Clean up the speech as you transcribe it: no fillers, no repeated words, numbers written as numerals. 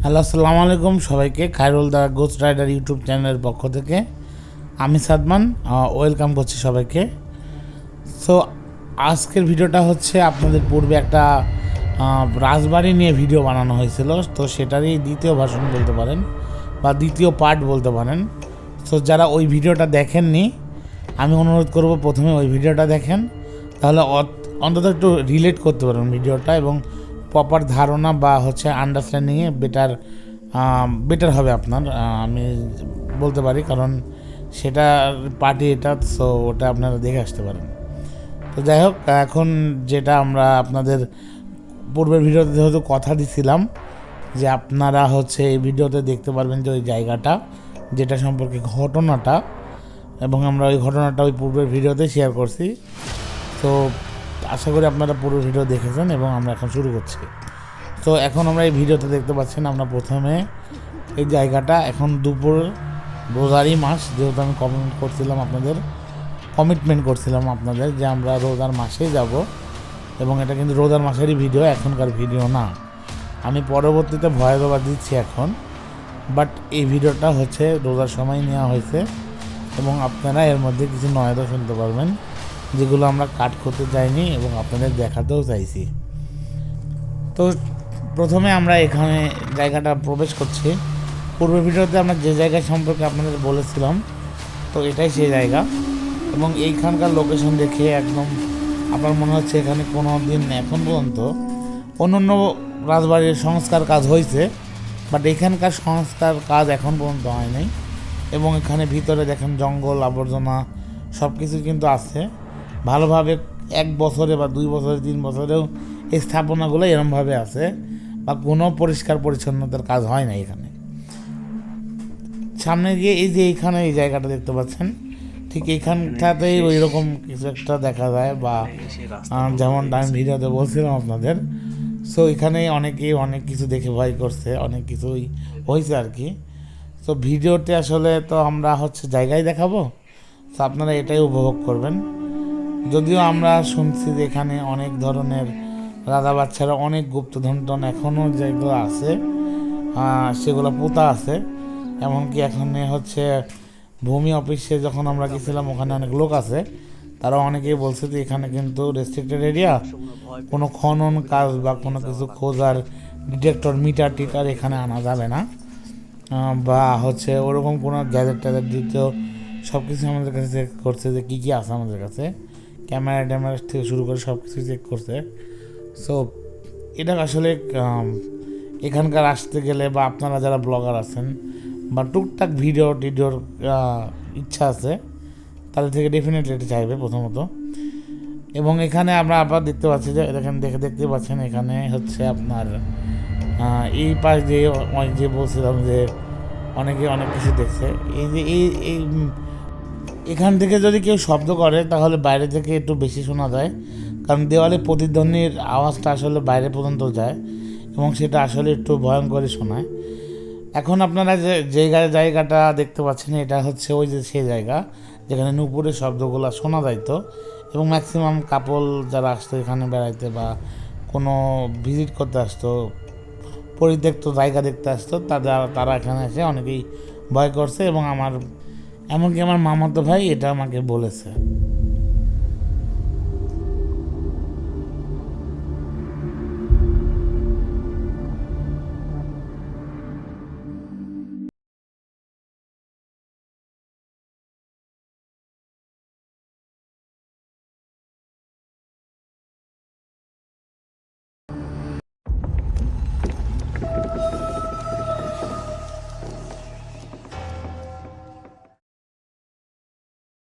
Hello, আসসালামু আলাইকুম সবাইকে। খায়রুল দা গোস্ট রাইডার ইউটিউব চ্যানেলের পক্ষ থেকে আমি সাদমান ওয়েলকাম করছি সবাইকে। সো আজকের ভিডিওটা হচ্ছে আপনাদের পূর্বে একটা রাজবাড়ি নিয়ে ভিডিও বানানো হয়েছিল, তো সেটারই দ্বিতীয় ভার্সন বলতে পারেন বা দ্বিতীয় পার্ট বলতে পারেন। সো যারা ওই ভিডিওটা দেখেননি, আমি অনুরোধ করব প্রথমে ওই ভিডিওটা দেখেন, তাহলে অন্তত একটু রিলেট করতে পারবেন ভিডিওটা এবং প্রপার ধারণা বা হচ্ছে আন্ডারস্ট্যান্ডিংয়ে বেটার হবে আপনার, আমি বলতে পারি, কারণ সেটার পার্টি এটা। সো ওটা আপনারা দেখে আসতে পারেন। তো যাই হোক, এখন যেটা আমরা আপনাদের পূর্বের ভিডিওতে যেহেতু কথা দিছিলাম যে আপনারা হচ্ছে এই ভিডিওতে দেখতে পারবেন যে ওই জায়গাটা যেটা সম্পর্কে ঘটনাটা, এবং আমরা ওই ঘটনাটা ওই পূর্বের ভিডিওতে শেয়ার করছি। তো আশা করি আপনারা পুরো ভিডিও দেখেছেন এবং আমরা এখন শুরু করছি। তো এখন আমরা এই ভিডিওতে দেখতে পাচ্ছেন, আমরা প্রথমে এই জায়গাটা এখন দুপুর রোজারই মাস, যেহেতু আমি কমিটমেন্ট করছিলাম আপনাদের যে আমরা রোজার মাসেই যাব, এবং এটা কিন্তু রোজার মাসেরই ভিডিও, এখনকার ভিডিও না। আমি পরবর্তীতে ভয়েস দিচ্ছি এখন, বাট এই ভিডিওটা হচ্ছে রোজার সময় নেওয়া হয়েছে এবং আপনারা এর মধ্যে কিছু নয়দা শুনতে পারবেন যেগুলো আমরা কাট করতে চাইনি এবং আপনাদের দেখাতেও চাইছি। তো প্রথমে আমরা এখানে জায়গাটা প্রবেশ করছি। পূর্বের ভিডিওতে আমরা যে জায়গা সম্পর্কে আপনাদের বলেছিলাম, তো এটাই সেই জায়গা, এবং এইখানকার লোকেশন দেখে একদম আপনার মনে হচ্ছে এখানে কোনো দিন এখন পর্যন্ত অন্য অন্য রাজবাড়ির সংস্কার কাজ হয়েছে, বাট এখানকার সংস্কার কাজ এখন পর্যন্ত হয় নাই। এবং এখানে ভিতরে দেখেন জঙ্গল আবর্জনা সব কিছু কিন্তু আছে ভালোভাবে, 1 বছরে বা 2 বছরে 3 বছরেও এই স্থাপনাগুলো এরমভাবে আছে, বা কোনো পরিষ্কার পরিচ্ছন্নতার কাজ হয় না এখানে। সামনে গিয়ে এই যে এইখানে এই জায়গাটা দেখতে পাচ্ছেন, ঠিক এইখানটাতেই ওই রকম কিছু একটা দেখা যায়, বা যেমন আমি ভিডিওতে বলছিলাম আপনাদের। সো এখানে অনেকেই অনেক কিছু দেখে ভয় করছে, অনেক কিছুই হয়েছে আর কি। তো ভিডিওতে আসলে তো আমরা হচ্ছে জায়গায় দেখাবো, তো আপনারা এটাই উপভোগ করবেন। যদিও আমরা শুনছি যে এখানে অনেক ধরনের রাজা বাচ্চারা অনেক গুপ্তধন এখনও যেগুলো আছে সেগুলো পোতা আছে। এমনকি এখানে হচ্ছে ভূমি অফিসে যখন আমরা গেছিলাম, ওখানে অনেক লোক আছে, তারা অনেকেই বলছে যে এখানে কিন্তু রেস্ট্রিক্টেড এরিয়া, কোনো খনন কাজ বা কোনো কিছু খোঁজার ডিটেক্টর মিটার টিটার এখানে আনা যাবে না, বা হচ্ছে ওরকম কোনো গ্যাজেট ট্যাজেট দ্বিতীয় সব কিছু আমাদের কাছে চেক করছে যে কী কী আছে আমাদের কাছে, ক্যামেরা ট্যামেরা থেকে শুরু করে সব কিছু চেক করছে। সো এটা আসলে এখানকার আসতে গেলে, বা আপনারা যারা ব্লগার আছেন বা টুকটাক টিডিওর ইচ্ছা আছে, তাদের থেকে ডেফিনেটলি এটা চাইবে প্রথমত। এবং এখানে আমরা আবার দেখতে পাচ্ছি যে দেখতে পাচ্ছেন এখানে হচ্ছে আপনার এই পাশ দিয়ে যে বলছিলাম যে অনেকে অনেক কিছু দেখছে, এই যে এই এখান থেকে যদি কেউ শব্দ করে তাহলে বাইরে থেকে একটু বেশি শোনা যায়, কারণ দেওয়ালে প্রতিধ্বনির আওয়াজটা আসলে বাইরে পর্যন্ত যায় এবং সেটা আসলে একটু ভয়ঙ্করই শোনায়। এখন আপনারা যে জায়গাটা দেখতে পাচ্ছেন, এটা হচ্ছে ওই যে সেই জায়গা যেখানে নুপুরের শব্দগুলো শোনা যাইতো, এবং ম্যাক্সিমাম কাপল যারা আসতো এখানে বেড়াইতে বা কোনো ভিজিট করতে আসতো, পরিত্যক্ত জায়গা দেখতে আসতো, তারা এখানে এসে অনেকেই ভয় করছে, এবং এমনকি আমার মামাতো ভাই এটা আমাকে বলেছে।